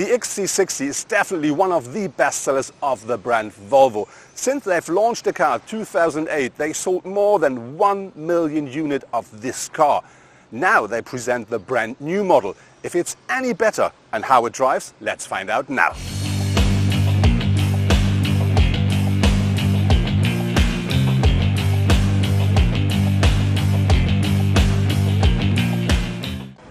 The XC60 is definitely one of the best sellers of the brand Volvo. Since they've launched the car in 2008, they sold more than 1 million units of this car. Now they present the brand new model. If it's any better and how it drives, let's find out now.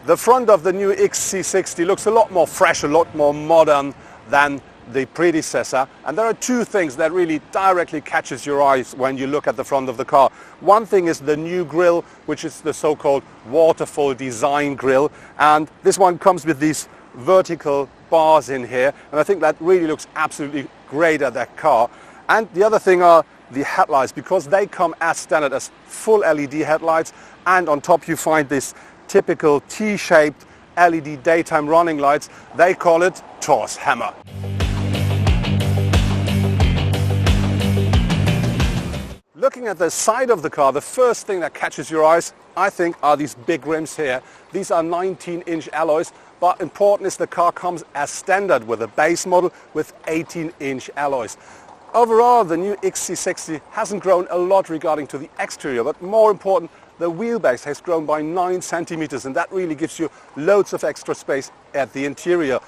The front of the new XC60 looks a lot more fresh, a lot more modern than the predecessor. And there are two things that really directly catches your eyes when you look at the front of the car. One thing is the new grille, which is the so-called waterfall design grille. And this one comes with these vertical bars in here. And I think that really looks absolutely great at that car. And the other thing are the headlights, because they come as standard as full LED headlights. And on top you find this typical T-shaped LED daytime running lights. They call it Thor's hammer. Looking at the side of the car, the first thing that catches your eyes, I think, are these big rims here. These are 19-inch alloys, but important is the car comes as standard with a base model with 18-inch alloys. Overall, the new XC60 hasn't grown a lot regarding to the exterior, but more important, the wheelbase has grown by 9 centimeters, and that really gives you loads of extra space at the interior.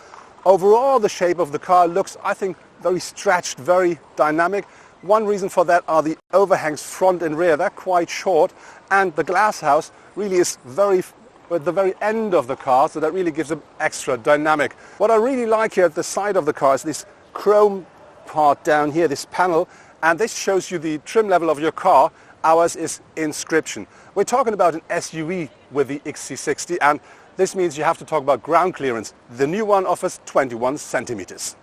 Overall, the shape of the car looks, I think, very stretched, very dynamic. One reason for that are the overhangs front and rear. They're quite short, and the glass house really is at the very end of the car, so that really gives them extra dynamic. What I really like here at the side of the car is this chrome part down here, this panel, and this shows you the trim level of your car. Ours is Inscription. We're talking about an SUV with the XC60, and this means you have to talk about ground clearance. The new one offers 21 centimeters.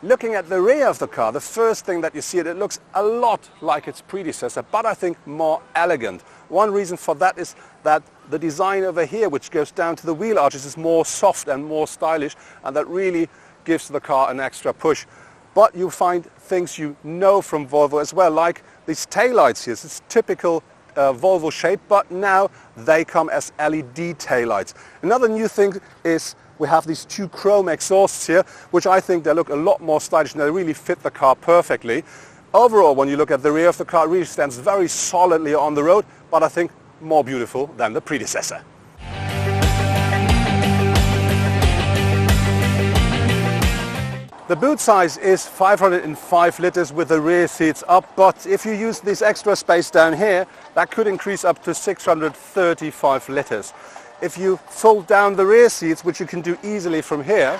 Looking at the rear of the car, the first thing that you see, it looks a lot like its predecessor, but I think more elegant. One reason for that is that the design over here, which goes down to the wheel arches, is more soft and more stylish, and that really gives the car an extra push. But you find things you know from Volvo as well, like these taillights here. It's typical Volvo shape, but now they come as LED taillights. Another new thing is we have these two chrome exhausts here, which I think they look a lot more stylish and they really fit the car perfectly. Overall, when you look at the rear of the car, it really stands very solidly on the road, but I think more beautiful than the predecessor. The boot size is 505 liters with the rear seats up, but if you use this extra space down here, that could increase up to 635 liters. If you fold down the rear seats, which you can do easily from here,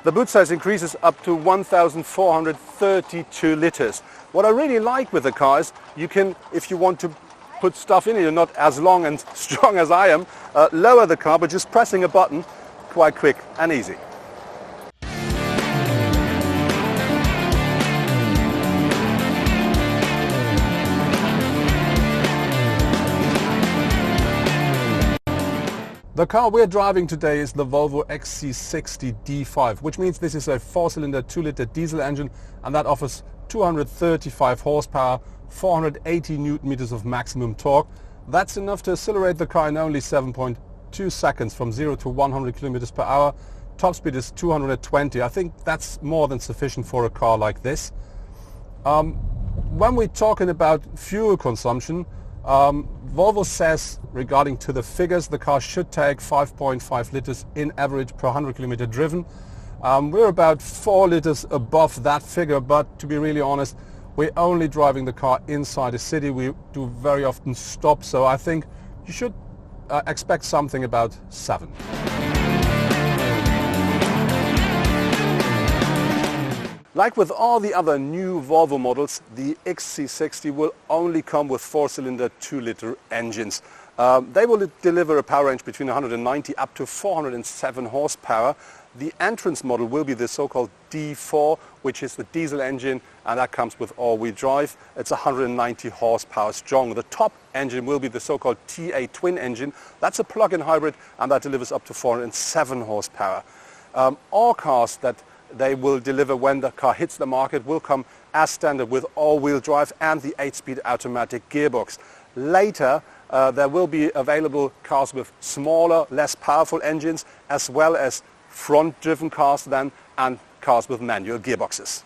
the boot size increases up to 1,432 liters. What I really like with the car is you can, if you want to put stuff in it, you're not as long and strong as I am, lower the car, but just pressing a button, quite quick and easy. The car we're driving today is the Volvo XC60 D5, which means this is a 4-cylinder 2-liter diesel engine, and that offers 235 horsepower, 480 newton meters of maximum torque. That's enough to accelerate the car in only 7.2 seconds from 0 to 100 kilometers per hour. Top speed is 220. I think that's more than sufficient for a car like this. When we're talking about fuel consumption, Volvo says regarding to the figures, the car should take 5.5 liters in average per 100 kilometer driven. We're about 4 liters above that figure, but to be really honest, we're only driving the car inside a city. We do very often stop, so I think you should expect something about 7. Like with all the other new Volvo models, the XC60 will only come with 4-cylinder 2-liter engines. They will deliver a power range between 190 up to 407 horsepower. The entrance model will be the so-called D4, which is the diesel engine, and that comes with all-wheel drive. It's 190 horsepower strong. The top engine will be the so-called TA twin engine. That's a plug-in hybrid, and that delivers up to 407 horsepower. All cars that they will deliver when the car hits the market will come as standard with all-wheel drive and the 8-speed automatic gearbox. Later, there will be available cars with smaller, less powerful engines, as well as front-driven cars then, and cars with manual gearboxes.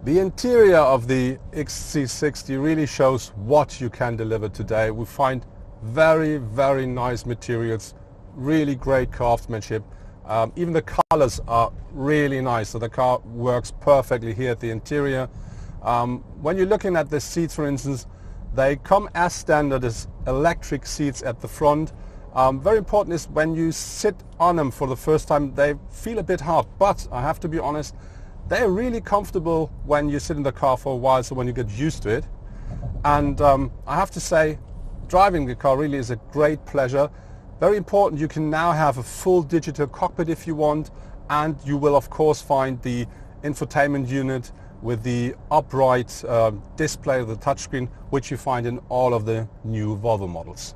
The interior of the XC60 really shows what you can deliver today. We find very, very nice materials, really great craftsmanship. Even the colors are really nice, so the car works perfectly here at the interior. When you're looking at the seats, for instance, they come as standard as electric seats at the front. Very important is when you sit on them for the first time, they feel a bit hard, but I have to be honest, they're really comfortable when you sit in the car for a while, so when you get used to it. And I have to say, driving the car really is a great pleasure. Very important, you can now have a full digital cockpit if you want, and you will of course find the infotainment unit with the upright display of the touchscreen, which you find in all of the new Volvo models.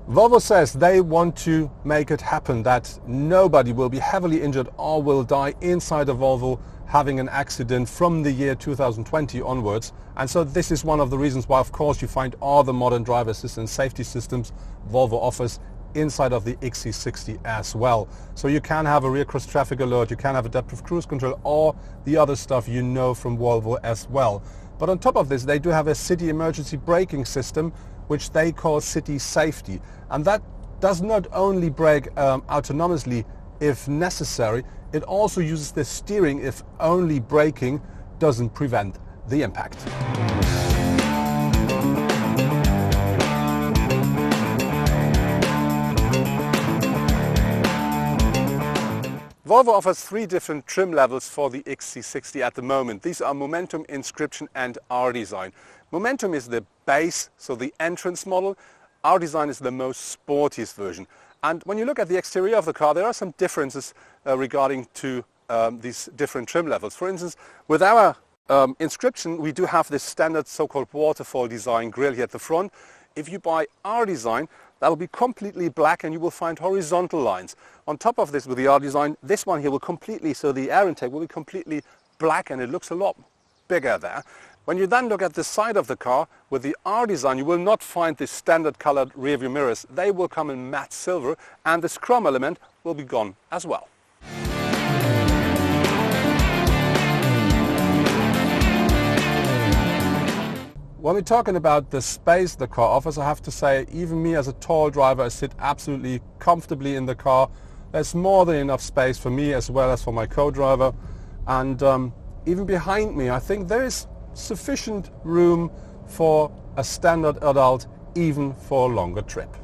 Volvo says they want to make it happen that nobody will be heavily injured or will die inside a Volvo having an accident from the year 2020 onwards. And so this is one of the reasons why, of course, you find all the modern driver assistance safety systems Volvo offers inside of the XC60 as well. So you can have a rear cross traffic alert, you can have adaptive cruise control, or the other stuff you know from Volvo as well. But on top of this, they do have a city emergency braking system, which they call City Safety. And that does not only brake autonomously if necessary, it also uses the steering if only braking doesn't prevent the impact. Volvo offers 3 different trim levels for the XC60 at the moment. These are Momentum, Inscription and R-Design. Momentum is the base, so the entrance model. R-Design is the most sportiest version. And when you look at the exterior of the car, there are some differences regarding to these different trim levels. For instance, with our Inscription, we do have this standard so-called waterfall design grille here at the front. If you buy R-Design, that will be completely black and you will find horizontal lines. On top of this, with the R-Design, this one here will completely, so the air intake will be completely black and it looks a lot bigger there. When you then look at the side of the car, with the R-Design, you will not find the standard colored rear view mirrors. They will come in matte silver and this chrome element will be gone as well. When we're talking about the space the car offers, I have to say, even me as a tall driver, I sit absolutely comfortably in the car. There's more than enough space for me as well as for my co-driver. And even behind me, I think there is sufficient room for a standard adult, even for a longer trip.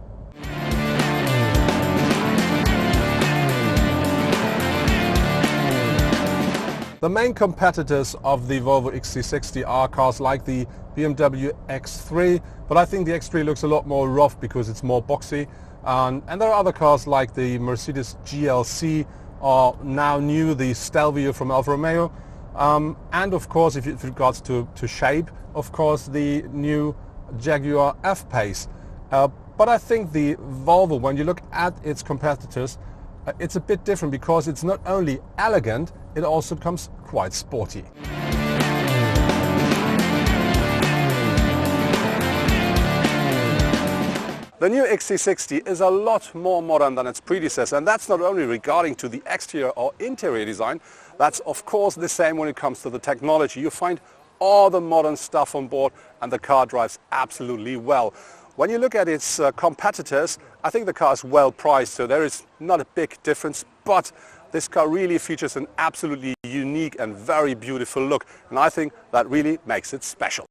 The main competitors of the Volvo XC60 are cars like the BMW X3, but I think the X3 looks a lot more rough because it's more boxy. And there are other cars like the Mercedes GLC, or now new, the Stelvio from Alfa Romeo. And of course, if it regards to shape, of course, the new Jaguar F-Pace. But I think the Volvo, when you look at its competitors, it's a bit different because it's not only elegant, it also becomes quite sporty. The new XC60 is a lot more modern than its predecessor, and that's not only regarding to the exterior or interior design, that's of course the same when it comes to the technology. You find all the modern stuff on board and the car drives absolutely well. When you look at its competitors, I think the car is well priced, so there is not a big difference, but this car really features an absolutely unique and very beautiful look, and I think that really makes it special.